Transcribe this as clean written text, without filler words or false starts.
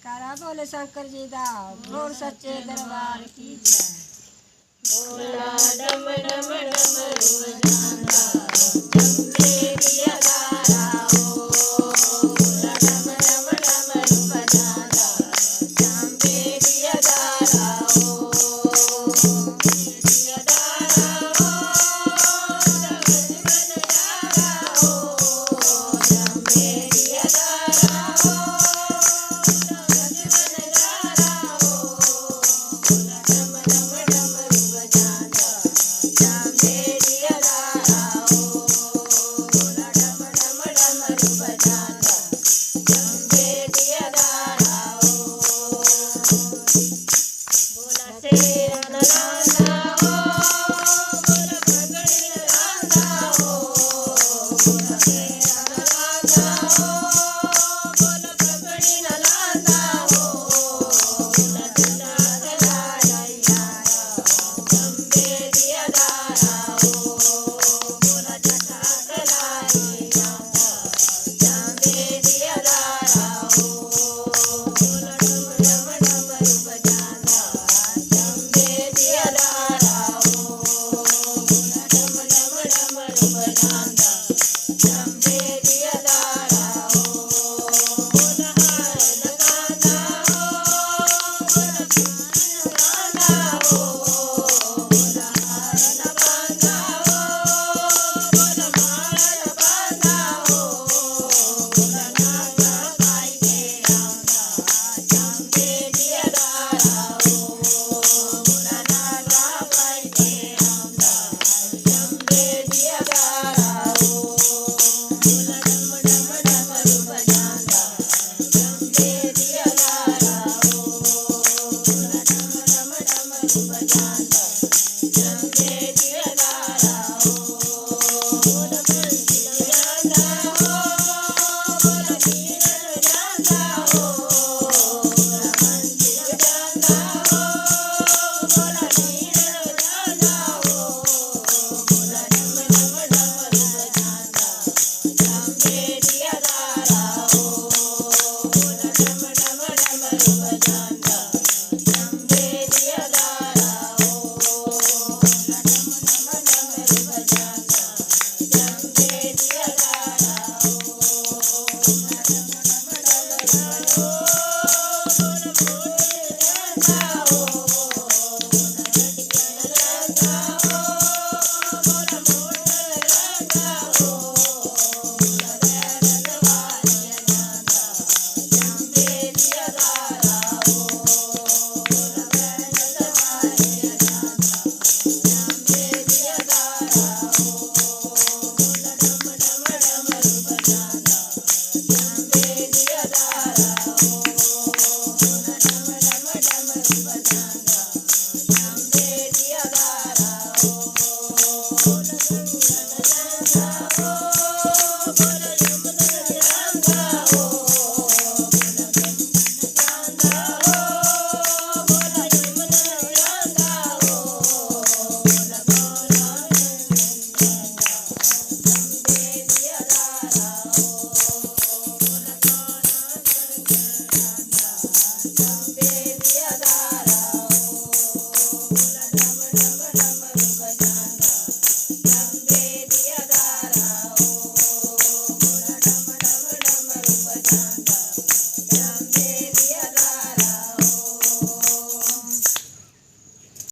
जयकारा बोले शंकर जी दा बोल सच्चे दरबार की जय। बोला डम डम डमरू बजांदा चंबे दिया गारा हो। बोला डम डम डमरू बजांदा चंबे दिया गारा हो। दिया गारा हो डमरू बजारा हो। चंबे दिया गारा हो डमरू बजारा हो। बोला डम डम डमरू बजांदा चंबे दिया गारा हो। बोला डम डम डमरू बजांदा चंबे दिया गारा हो। बोला शेर नलांदा हो बोला पगड़ी नलांदा हो। बोला शेर नलांदा हो बोला पगड़ी नलांदा हो। बोला चला चला यारा चंबे दिया गारा हो। बोला चला चला यारा चंबे दिया गारा हो। बोला डम डम डमरू बजांदा चंबे दिया गारा हो। बोला डम डम डमरू बजांदा चंबे दिया गारा हो। बोला हार लगांदा हो बोला हार लगांदा हो। बोला हार लगांदा हो बोला हार लगांदा हो। बोला नागा पाई के आंदा चंबे दिया गारा हो। बोला नागा पाई के आंदा चंबे दिया गारा हो। बोला डम डम डमरू बजांदा चंबे दिया गारा हो। बोला डम डम डमरू बजांदा चंबे दिया गारा हो। बोला बंसी बजांदा हो बोला मीरन बजांदा हो। बोला बंसी बजांदा हो बोला मीरन बजांदा हो। बोला डम डम डमरू बजांदा चंबे दिया गारा हो। बोला डम डम डमरू बजांदा चंबे दिया गारा हो। बोला डम डम डमरू बजांदा चंबे दिया गारा हो। बोला डम डम डमरू हो बोला मोटे लगांदा हो। बोला गटिया लगांदा हो बोला मोटे लगांदा हो। बोला बैरन वालिया जांदा चंबे दिया गारा हो। बोला बैरन वालिया जांदा चंबे दिया गारा हो। बोला डम डम डमरू बजांदा चंबे दिया गारा हो। बोला डम डम डमरू बजांदा चंबे दिया गारा हो। बोला गंगा लगांदा हो बोला यमुना लगांदा हो। बोला गंगा लगांदा हो बोला यमुना लगांदा हो। बोला गौरा गंगा चंबे दिया गारा हो। बोला गौरा गंगा चंबे दिया गारा हो। बोला डम डम डमरू बजांदा चंबे दिया गारा हो। बोला डम डम डमरू बजांदा चंबे